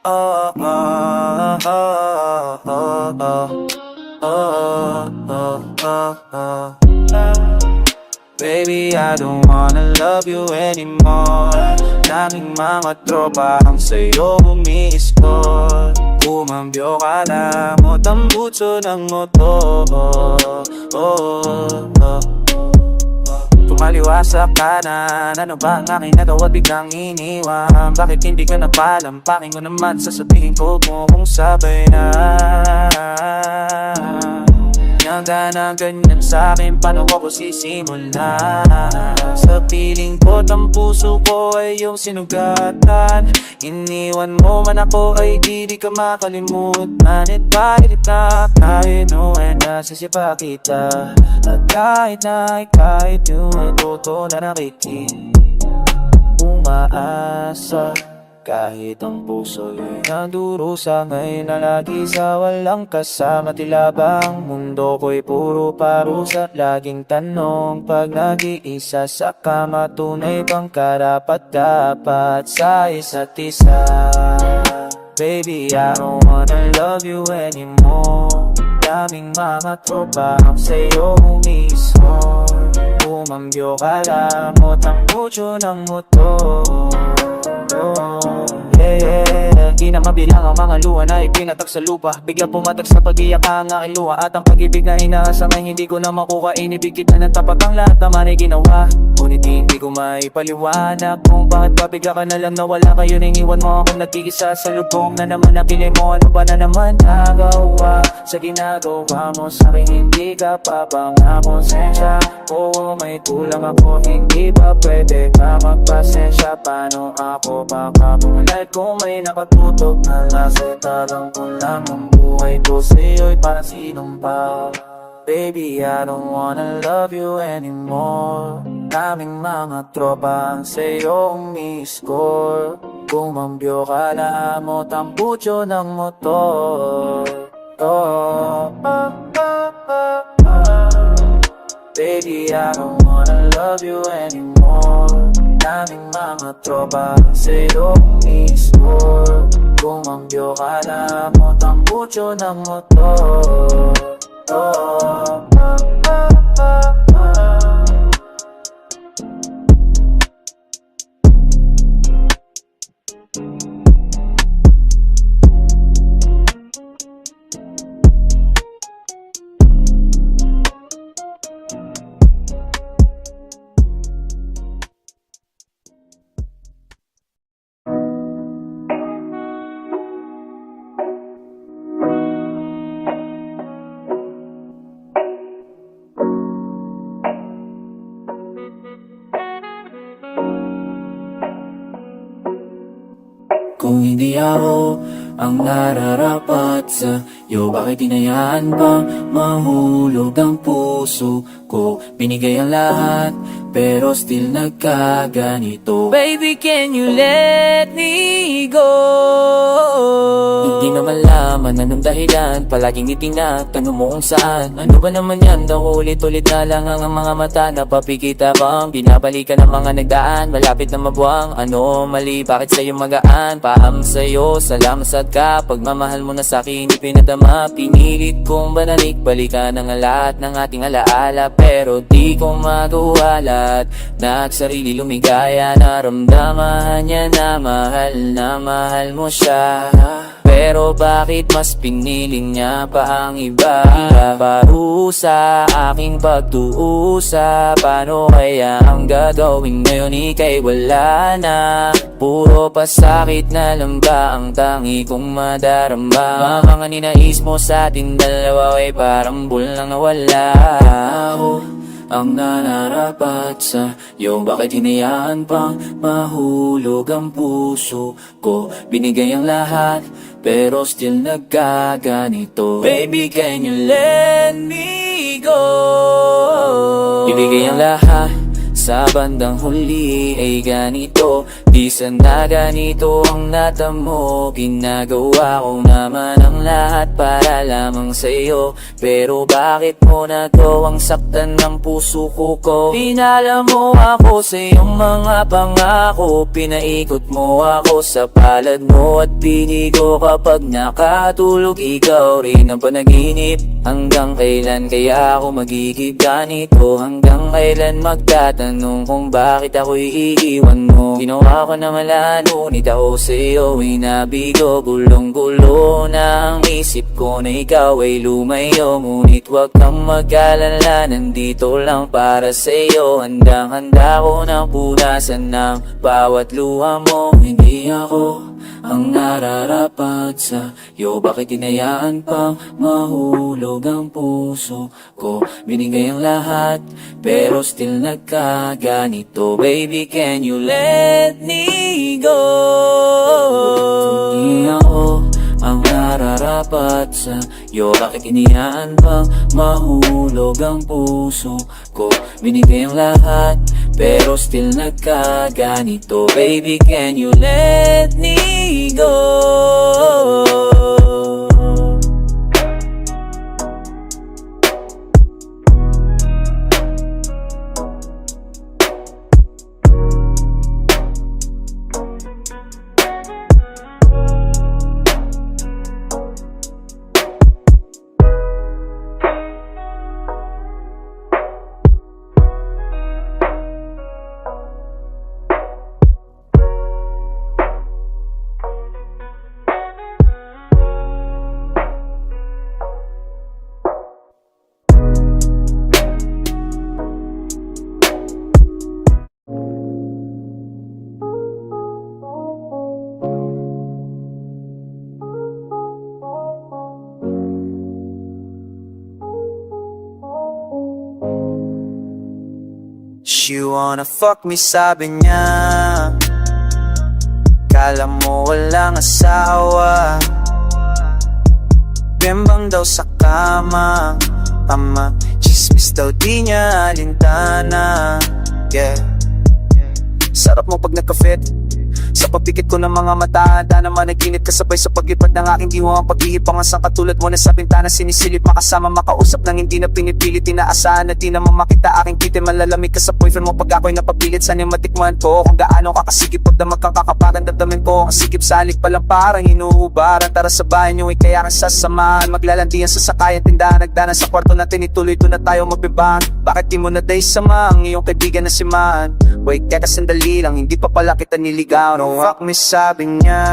oh, oh, oh, oh, oh, oh, oh. Baby, I don't wanna love you anymore. Daming mga tropa ang sa'yo umi-score. Umambyo ka na mo, tambutso ng motor. Tumaliwa sa kanan, ano ba ang aking nagawa biglang iniwan? Bakit hindi ka napalampakin ko naman, sasabihin ko mo kung sabay na. Handa na ganyan sa'kin, paano ko sisimula? Sa piling ko, ang puso ko ay yung sinugatan. Iniwan mo man ako ay di ka makalimutan. At kahit na tayo noon nasa sipa kita, at kahit na kahit yung ito na nakikin, umaasa kahit ang puso'y nandurusa. Ngayon na lagi sa walang kasama, tila bang mundo ko'y puro parusa. Laging tanong pag nag-iisa sa kama, tunay bang karapat-dapat sa isa't isa? Baby, I don't wanna love you anymore. Daming mga tropa ang sa'yo umisor. Umambyo ka lamot ang putyo ng motor. Di na mabilang ang mga luha na ipinatak sa lupa. Bigla pumatak sa pag-iyak ang aking luha. At ang pag-ibig na inaasang ay hindi ko na makuha. Inibig kita ng tapat, ang lahat naman ay ginawa. Ngunit hindi ko maipaliwanag kung bakit pa bigla ka na lang nawala. Kayo nang iwan mo akong nag-iisa sa lubong na naman napili mo. Ano ba na naman nagawa sa ginagawa mo sa'kin? Hindi ka pa bang nakonsensya? Oo, may kulang ako, hindi ba pwede ka magpasensya? Paano ako makapulad kung may nakatutok na lasitalang ko lang ang buhay ko sa'yo'y para sinumpa? Baby, I don't wanna love you anymore. Daming mga tropa ang sa'yo umi-score. Kumambyo ka na mo, tambutso ng motor. Baby, I don't wanna love you anymore. Daming mga tropa ang sa'yo umi-score. Kumambyo ka na mo, tambutso ng motor. Kung hindi ako ang nararapat sa'yo, bakit hinayaan bang mahulog ang puso ko? Binigay ang lahat, pero still nagkaganito. Baby, can you let me go? Hindi na malaman anong dahilan, palaging itinatanong mo kung saan. Ano ba naman yan, daw ulit-ulit na lang ang mga mata. Napapikita bang binabalikan ang mga nagdaan? Malapit na mabuwang anomaly, bakit sa'yo magaan? Paam sa'yo, salamat ka, pagmamahal mo na sa'kin ipinadama. Pinilit kong banalig, balikan ang lahat ng ating alaala, pero di ko magawalat. Nagsarili lumigaya, naramdaman niya na mahal mo siya. Pero bakit mas piniling niya pa ang iba? Parusa aking pagtuusa, paano kaya ang gagawin ngayon? Ika'y wala na, puro pasakit na lang ba ang tangi kong madarama? Mga ninais mo sa ating dalawa ay parang bulang nawala. Ako ang nanarapat sa'yo, bakit hinayaan pang mahulog ang puso ko? Binigay ang lahat, pero still nagkaganito. Baby, can you let me go? Ibigay ang lahat, sa bandang huli ay ganito. Bisan na ganito ang natamo, ginagawa ko naman ang lahat para lamang sa'yo. Pero bakit mo nagawang saktan ng puso ko? Pinala mo ako sa iyong mga pangako, pinaikot mo ako sa palad mo at binigo kapag nakatulog. Ikaw rin ang panaginip. Hanggang kailan kaya ako magiging ganito? Hanggang kailan magtatanong kung bakit ako'y iiwan mo? Ginawa ko na mala, ngunit ako sa'yo ay nabigo. Gulong-gulo na ang isip ko na ikaw ay lumayo. Ngunit wag kang mag-alala, nandito lang para sa'yo. Handang-handa ko na punasan ng bawat luha mo. Hindi ako ang nararapat sa'yo, bakit hinayaan pang mahulog ang puso ko? Binigay ang lahat, pero still nagkaganito. Baby, can you let me go? Hindi ako ang nararapat sa'yo, bakit hinayaan pang mahulog ang puso ko? Binigay ang lahat, pero still nagkaganito. Baby, can you let me go? She wanna fuck me, sabi niya. Kala mo walang asawa, bembang daw sa kama. Tama, chismis daw di niya alintana. Yeah, sarap mo pag nagka-fit sa pagpikit ko ng mga mata. Handa naman naginit kasabay sa paglipad ng aking diwa. Ang pag-iipang asang katulad mo na sa bintana sinisilip. Makasama makausap nang hindi na pinipilit. Inaasahan na di naman makita aking titin. Malalamig ka sa boyfriend mo pag ako'y napapilit. Sana matikman ko kung gaano kakasikip. Pag na magkakakaparan damdamin ko ang sikip sa halik pa lang parang inuubaran. Tara sa bahay niyo, kaya kang sasamahan. Maglalandian sa sakayan, tindahan, nagdanan sa kwarto natin. Ituloy to na tayo magbibahan. Bakit di mo na day sama ang iyong kaibigan na si Man? Wait, teka sandali lang, hindi pa pala kita niligaw. No, fuck me, sabi niya.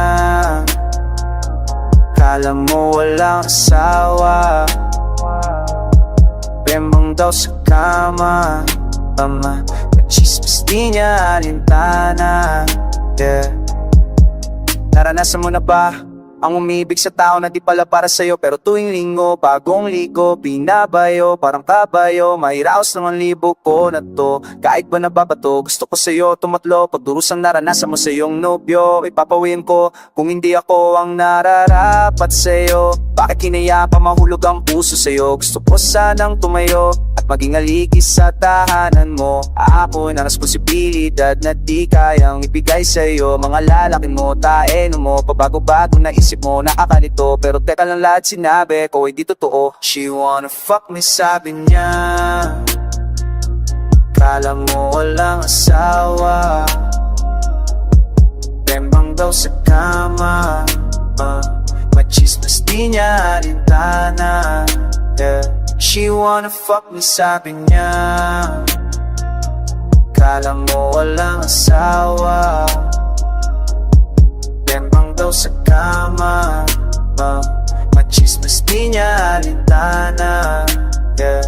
Kala mo walang asawa, bembang daw sa kama. Tama, chismis di niya alintana. Yeah, naranasan mo na ba ang umibig sa tao na di pala para sa'yo? Pero tuwing linggo, bagong ligo, binabayo, parang kabayo. Mahiraos ng ang libo ko na to. Kahit ba nababato, gusto ko sa'yo tumatlo. Pagdurusang naranasan mo sa iyong nobyo, ipapawin ko kung hindi ako ang nararapat sa'yo. Bakit hinaya pa mahulog ang puso sa'yo? Gusto ko sanang tumayo at maging aligi sa tahanan mo. Ako na responsibilidad na di kayang ibigay sa'yo. Mga lalaking mo, taeno mo, pabago-bago na isip mo, nakakalito. Pero teka lang, lahat sinabi ko ay di totoo. She wanna fuck me, sabi niya. Kala mo walang asawa, bembang daw sa kama. Machismis di niya alintana. Yeah, she wanna fuck me, sabi niya. Kala mo walang asawa, bembang daw sa kama. Machismis di niya alintana. Yeah,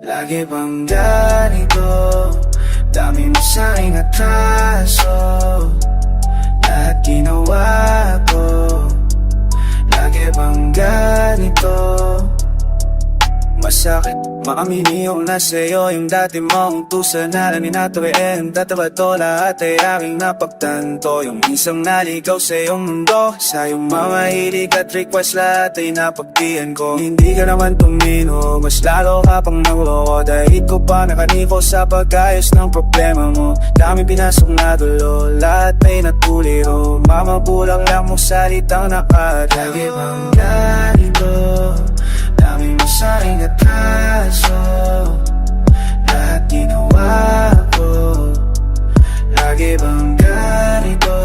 lagi bang ganito? Dami mo sa'king atraso. Lahat ginawa ko Maaminiw na sa'yo yung dati mong tusa na lang ninatuloyin. Tatabato lahat ay aking napagtanto. Yung isang naligaw sa iyong mundo, sa iyong mga hilig at request lahat ay napagdiyan ko. Hindi ka naman tumino, mas lalo ka pang nagloko. Dahil ko pa nakaniko sa pag-ayos ng problema mo. Dami pinasok na dulo, lahat ay natuliro. Mamabulang lang mong salitang nakadagi bang ganito. Dami mo sa'king atraso, lahat ginawa ko. Lagi bang ganito?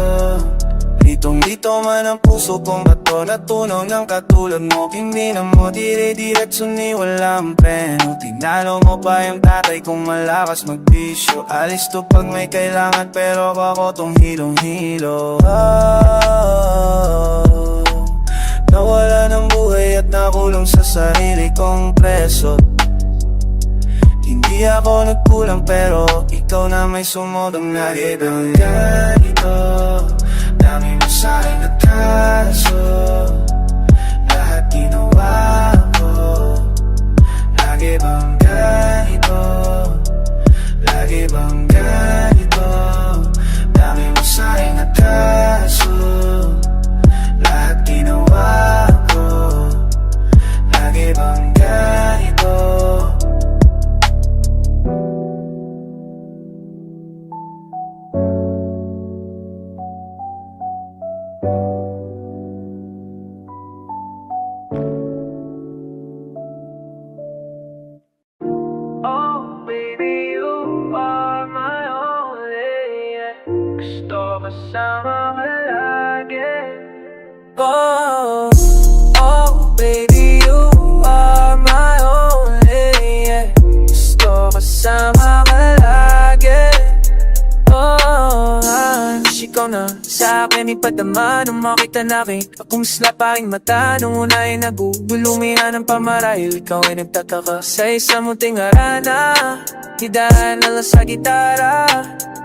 Litong-lito man ang puso kong bato, natunaw ng katulad mo. Hindi na mo dire-diretso ni walang preno. Tinalo mo pa yung tatay kong malakas magbisyo. Alis to pag may kailangan pero ako tong hilong-hilo. Nawala ng buhay at nakulong sa sarili kong preso. Hindi ako nagkulang pero ikaw na may sumodong nagibang ganito. Dami mo sa'king atraso, lahat ginawa ko. Lagi bang ganito? Lagi bang ganito? Dami mo sa'king atraso, lahat ginawa ko. Lagi bang ganito? Oh, baby, you are my only, yeah. Gusto kasama ka lagi. Oh, baby, you are my only, yeah. Gusto kasama ka lagi. Ikaw na sa akin ipadama nung makita nakin. Akong slap aking mata nung una ay nagugulumihan ng pamarahil. Ikaw ay nagtataka sa isa mong tingarana. Hidahan na lang sa gitara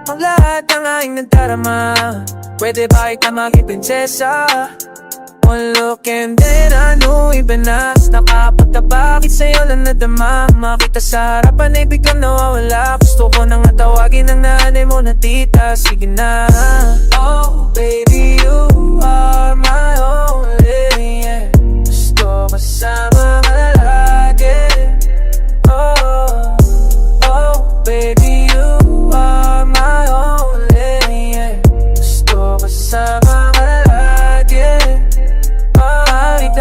ang lahat ng aking nagdarama. Pwede ba ikaw maging prinsesa? One look and then I knew iba na. Nakapagtabakit sa'yo lang nadama. Makita sa harapan ay biglang nawawala. Gusto ko nang tawagin ang nanay mo na tita. Sige na. Oh baby, you are my only, yeah. Gusto kasama ka lagi. Oh baby, you are my only, yeah. Gusto kasama ka lagi.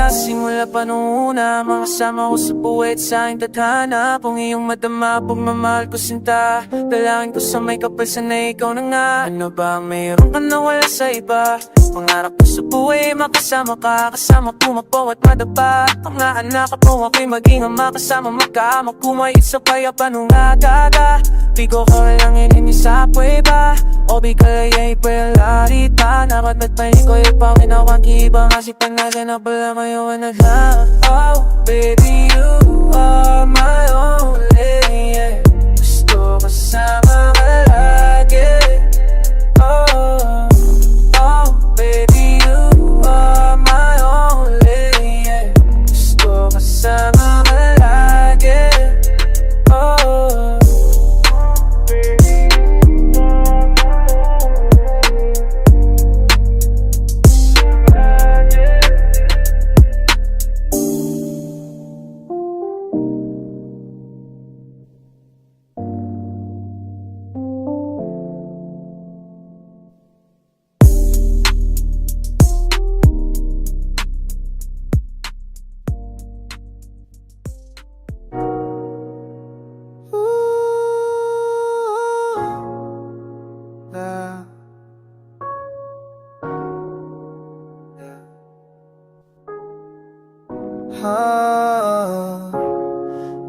Simula pa nung una, makasama ko sa buhay at sa aking tadhana. Kung iyong madama, pagmamahal ko sinta. Dalangin ko sa may kapal, sana ikaw na nga. Ano ba mayroon ka na wala sa iba? Pangarap ko sa buhay, makasama ka. Kasama pumakbo at madapa. Pangaan ka po ako'y maging ama. Kasama magkaamak ko may isa kaya pa nung agaga. Pigo ko lang ilini sa pweba. O bigay ay pelarita. Nakat magpahin ko yung panginawan kiba. Kasi panagan na pala mayawan na lang. Oh baby, you are my only, yeah. Gusto kasama ka lagi. Oh baby, you are my only, yeah. Gusto kasama ka lagi.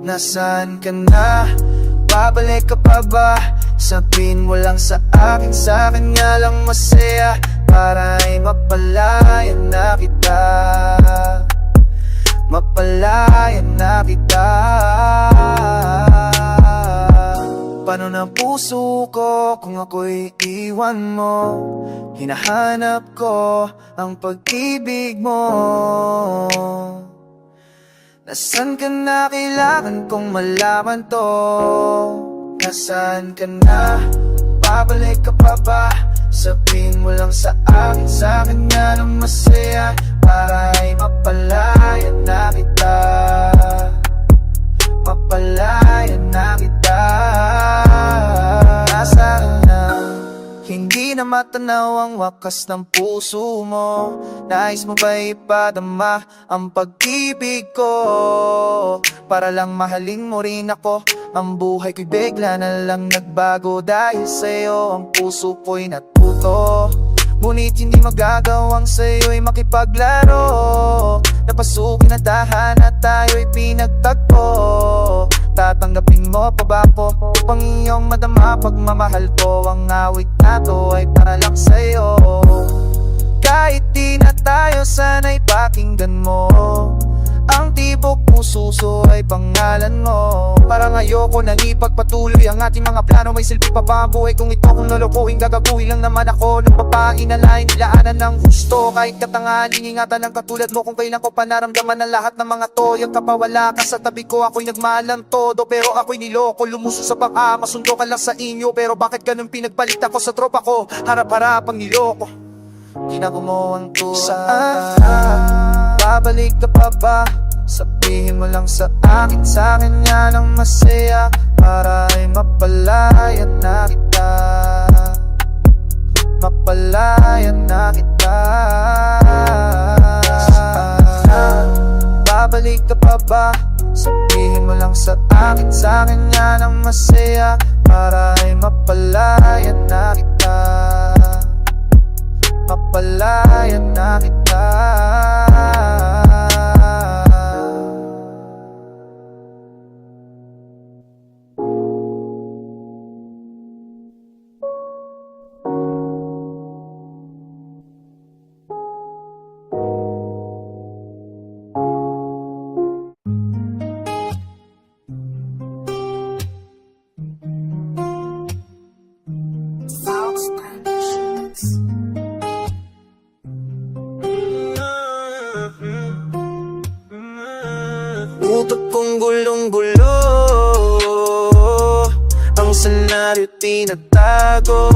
Nasaan ka na? Babalik ka pa ba? Sabihin mo lang sa akin nga lang masaya. Para ay mapalayan na kita. Mapalayan na kita. Paano na puso ko kung ako'y iwan mo? Hinahanap ko ang pag-ibig mo. Nasaan ka na? Kailangan kong malaman to. Nasaan ka na? Babalik ka pa ba? Sabihin mo lang sa akin nga ng masaya, para ay mapalayan na kita. Mapalayan na kita. Nasaan na? Hindi na matanaw ang wakas ng puso mo. Nais mo ba ipadama ang pag-ibig ko? Para lang mahalin mo rin ako. Ang buhay ko'y bigla na lang nagbago. Dahil sa'yo ang puso ko'y natuto. Ngunit hindi magagawang sa'yo'y makipaglaro. Napasukin na tahanan, tayo'y pinagtagpo. Tatanggapin mo pa ba ako upang iyong madama pagmamahal ko? Ang awit na to ay para lang sa'yo. Kahit di na tayo, sana'y pakinggan mo. Ang tibok puso ay pangalan mo. Parang ayoko nang ipagpatuloy ang ating mga plano. May silbi pa ba ang buhay kung ito kung lolokohin? Gagaguhin lang naman ako ng papainalain, nilaanan ng gusto. Kahit katangahan, ingingatan ng katulad mo. Kung kailan ko pa naramdaman ang lahat ng mga to. Yung kapawala ka sa tabi ko, ako'y nagmahal ng todo. Pero ako'y niloko, lumuso sa baka. Masundo ka lang sa inyo, pero bakit ganun pinagpalit ako sa tropa ko? Harap-harap ang niloko, ginago mo ang tuwa. Saan ka? Babalik ka pa ba? Sabihin mo lang sa akin nga ng masaya, para ay mapalayan na kita. Mapalayan na kita. Babalik ka pa ba? Sabihin mo lang sa akin nga ng masaya, para ay mapalayan na kita. Mapalayan na kita. Utak kong gulong-gulo, ang senaryo tinatago.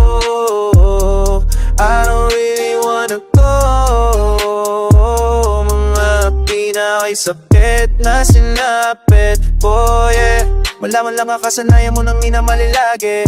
I don't really wanna go. Mga pinakaisakit na sinapit ko, yeah. Malaman lang ang kasanayan mo nang minamali lagi.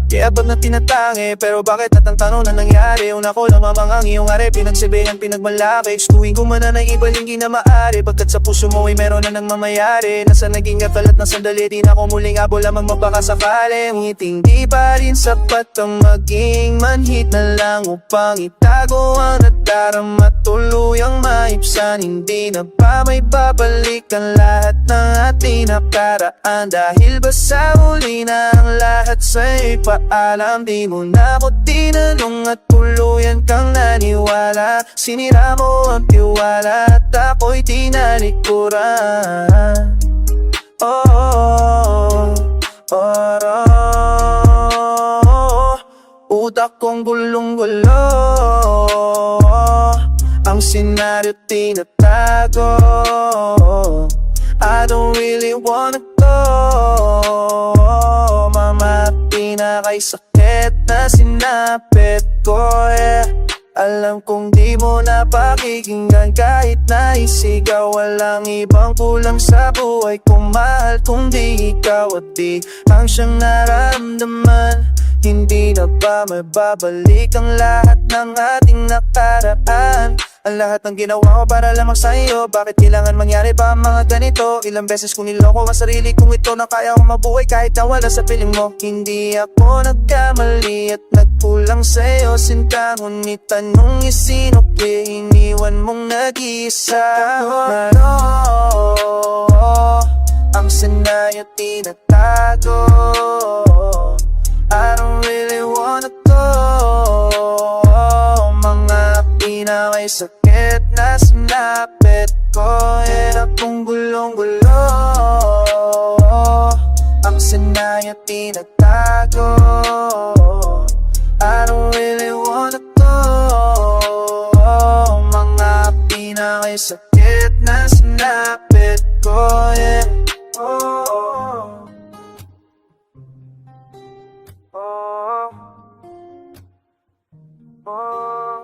Kaya ba't na tinatangi? Pero bakit at ang tanong na nangyari? Una ko lamang ang iyong ari, pinagsabihan, pinagmalaki. Gustuin ko man na iba hindi na maaari. Pagkat sa puso mo ay meron na nang mamayari. Nasa naging kapalat na sandali, di na ko muling abo lamang mapakasakali. Ngunit hindi pa rin sapat ang maging manhit na lang upang itago ang nadarama, tuluyang maibsan. Hindi na ba may babalik ang lahat ng ating nakaraan? Dahil ba sa huli na ang lahat sa'yo'y paalam? Di mo na ako tinanong at tuluyan kang naniwala. Sinira mo ang tiwala at ako'y tinalikuran. Oh, oh, oh, oh. Utak kong gulong-gulo, ang senaryo tinatago. I don't really wanna go. Mga pinakaisakit na sinapit ko, yeah. Alam kong di mo na pakikinggan kahit naisigaw. Walang ibang kulang sa buhay ko, mahal kundi ikaw at di ang siyang nararamdaman. Hindi na ba mababalik ang lahat ng ating nakaraan? Ang lahat ng ginawa ko para lamang sa iyo, bakit kailangan mangyari pa ang mga ganito? Ilang beses kong niloko ang sarili kong ito na kaya kong mabuhay kahit nawala sa piling mo. Hindi ako nagkamali at nagkulang sa iyo, sinta. Ngunit anong isinukli, iniwan mong nag-iisa. Pero ang senaryo tinatago. I don't really wanna go. Mga pinakaisakit na sinapit ko, yeah. Akong gulong-gulo, ang senaryo tinatago. I don't really wanna go. Mga pinakaisakit na sinapit ko, yeah. Oh, oh, oh, oh,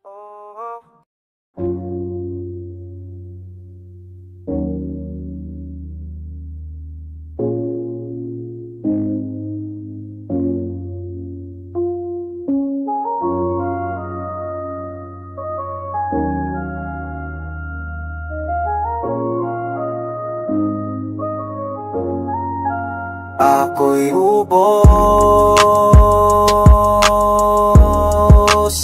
oh, oh. Ako'y ubos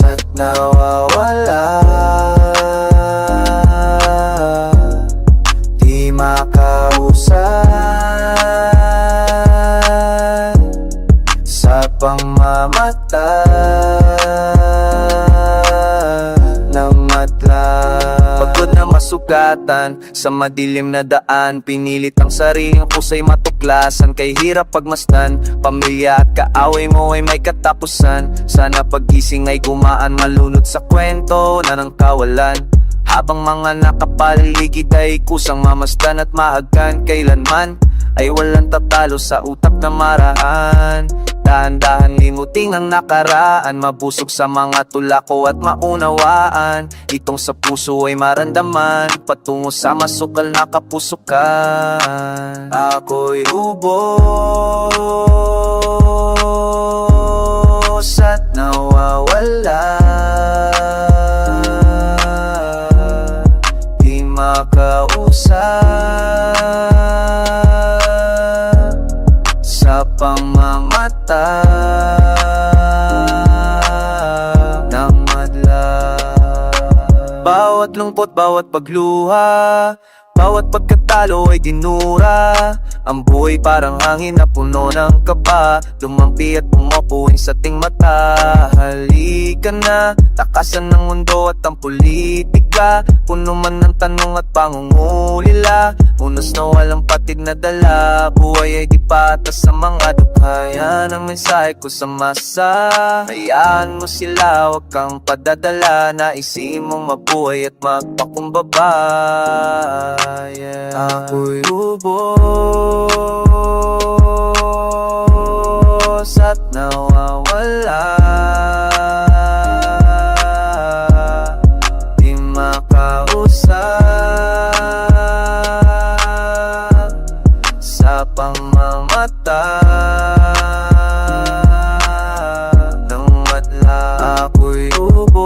at nawawala, di makausay sa pamamatay ng madla. Pagod na masugatan sa madilim na daan, pinilit ang sariling pusay matuklasan. Kay hirap pagmasdan, pamilya at kaaway mo ay may katapusan. Sana pagising ay gumaan, malunod sa kwento na ng kawalan. Habang mga nakapaligid ay kusang mamasdan at maagkan, kailanman ay walang tatalo sa utak na marahan. Dahan-dahan limuting ang nakaraan, mabusog sa mga tulako at maunawaan. Itong sa puso ay marandaman, patungo sa masukal na kapusukan. Ako'y ubos at nawawala, di makausap sa pamamatay ng madla. Bawat lungkot, bawat pagluha, bawat pagkatalo ay dinura. Ang buhay parang hangin na puno ng kaba, lumampi at pumapuwing sa ting mata. Halika na, takasan ng mundo at ang politika, puno man ng tanong at pangungulila. Unos na walang patid na dala, buhay ay di patas sa mga dukha. Yan ang mensahe ko sa masa, hayaan mo sila, wag kang padadala. Naisin mong mabuhay at magpakumbaba, yeah. Ako'y ubos at nawawala, di makausap sa pamamatay ng madla. Ako'y ubos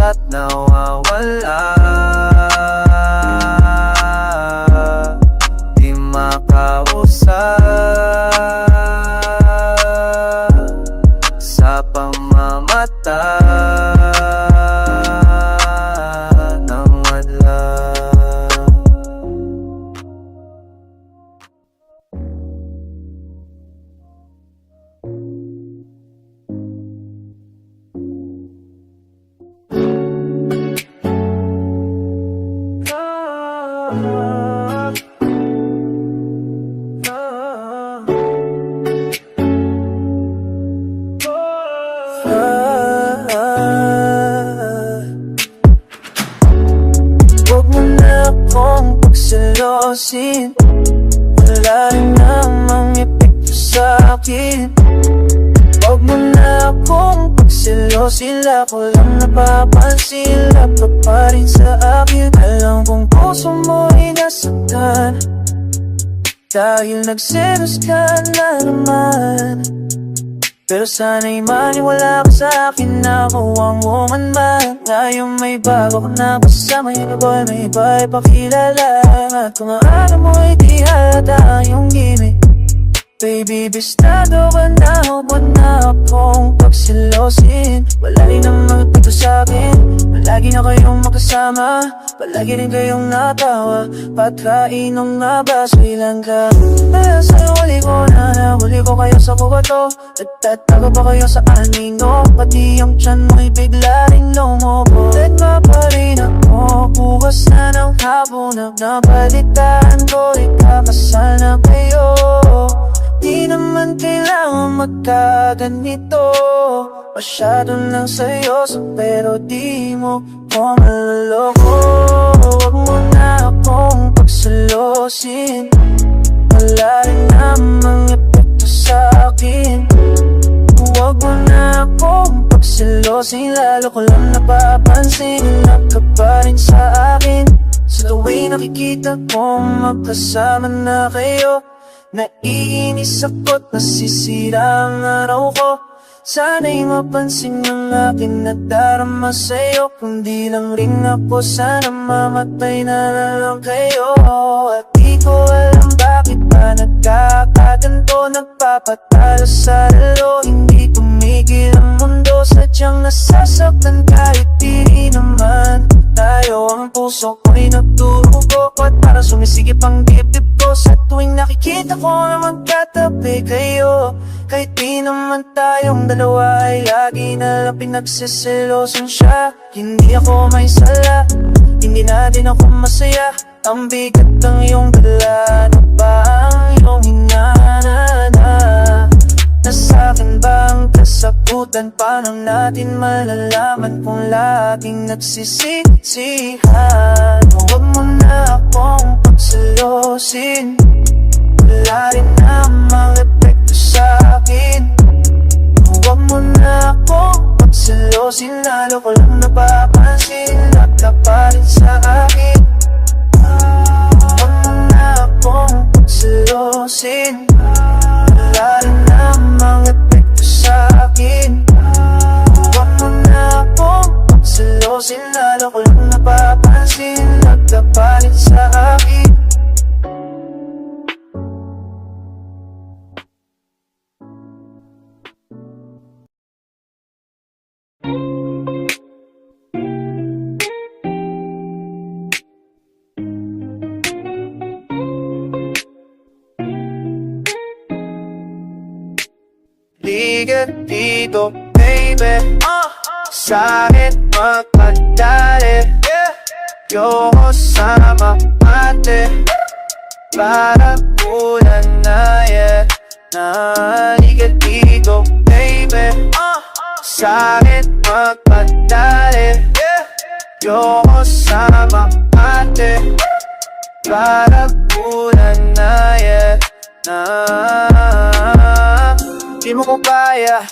at nawawala, di makausap sa pamamatay ng madla. Huwag mo na akong pagselosin, wala rin namang epekto sa akin. Huwag mo na akong pagselosin, ako lang napapansin, lapit pa rin sa akin. Alam kong puso mo ay nasaktan, dahil nagselos ka na naman. Pero sana'y maniwala ka sa akin na ako ang woman man. Ngayon may bago ka na kasama, yung boy may iba ipakilala. At kung alam mo ay di halata yung gimmick, baby, bistado ka na, huwag na akong pagsilosin. Wala rin ang magpito sa'kin, palagi na kayong magkasama, palagi rin kayong natawa. Pagkain ng nabaso, ilan ka kaya sa huli ko na nahuli ko kayo sa kubato. Nagtatago pa kayo sa anino, pati ang tiyan mo'y bigla rin lumobo. Letma pa rin ako, bukas na ng hapon, nabalitaan ko, ikakasal na kayo. Di naman kailangan magkaganito. Masyado nang seryoso pero di mo ko maloloko. Huwag mo na akong pagselosin, wala rin namang epekto sa'kin. Huwag mo na akong pagselosin, lalo ko lang napapansin na ka pa rin sa akin. Sa tuwing nakikita ko magkasama na kayo, naiinis ako't nasisira ang araw ko. Sana'y mapansin ng aking nadarama sa'yo, kung di lang rin ako, sana mamatay na lang kayo. At di ko alam bakit ba nagkakaganto, nagpapatalo sa lalo, hindi tumigil ang mundo. Sadyang nasasaktan kahit di naman tayo. Ang puso ko'y nagdurugo at para sumisigip ang dibdib ko sa tuwing nakikita ko na magkatabi kayo. Kahit di naman tayong dalawa ay lagi na lang pinagsiselosan siya. Hindi ako may sala, hindi na din ako masaya. Ang bigat ng iyong dala, ano ba ang iyong hinana? Nasa'kin ba ang kasagutan? Paano natin malalaman kung laging nagsisisihan? Huwag mo na akong pagselosin, wala rin namang epekto sa'kin. Huwag mo na akong pagselosin, lalo ko lang napapansin na ka pa rin sa akin. Huwag mo na akong pagselosin, wala rin namang epekto sa'kin. Huwag mo na akong pagselosin, lalo ko lang napapansin na ka pa rin sa akin. Liga dito, baby, sa'kin magpadali. Yoko sama ate, para bulan na yan. Liga dito, baby, sa'kin magpadali. Yoko sama ate, para bulan na yan. Di mo ko kaya,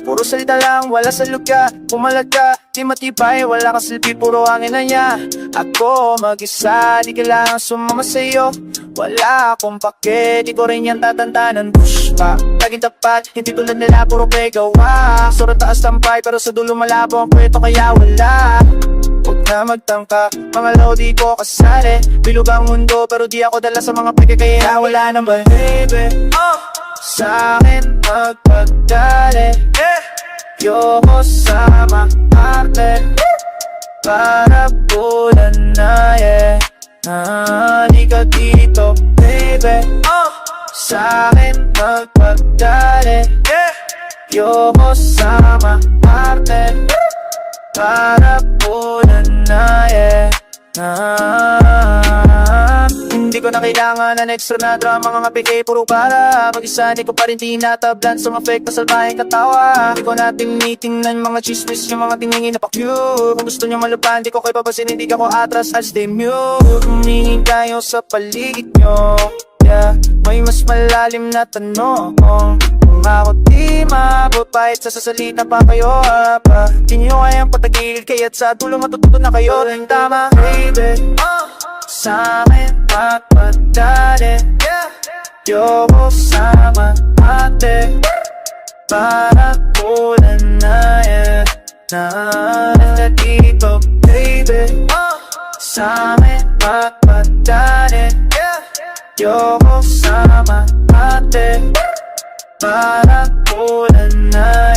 puro salita lang, wala sa luga. Pumalag ka, di matibay, wala kang silbi, puro hangin na niya. Ako mag-isa, di kailangan sumama sa'yo. Wala akong pake, di ko rin yan tatantanan. Push pa, laging tapat, hindi tulad nila, puro pegawa. Sobrang taas tampay, pero sa dulo malabo ang kwento, kaya wala. Huwag na magtangka, mga lodi ko kasali. Bilog ang mundo, pero di ako dala sa mga peke, kaya wala naman. Baby, sa'kin magpagdali. Yoko sama ate, para bulan na di ka dito, baby. Sa'kin magpagdali. Yoko sama ate, para bulan na hindi ko na kailangan ng extra na drama, mga PK puro para. Mag-isa di ko pa rin tinatablan sa mga fake na salbahing katawa. Hindi ko natin tinitingnan mga chismis, yung mga tingingin na pa-cute. Kung gusto nyo malupan, di ko kayo papasin, hindi ka ko atras, I'll stay mute. Humingin kayo sa paligid nyo, yeah. May mas malalim na tanong, kung ako di mababait sa sasalita pa kayo, pa di nyo kayang patagil, kaya't sa dulo matututo na kayo rin tama, baby. Sa'kin magpadali. Yoko sama ate, para bulan na dito, baby. Sa'kin magpadali. Yoko sama ate, para bulan na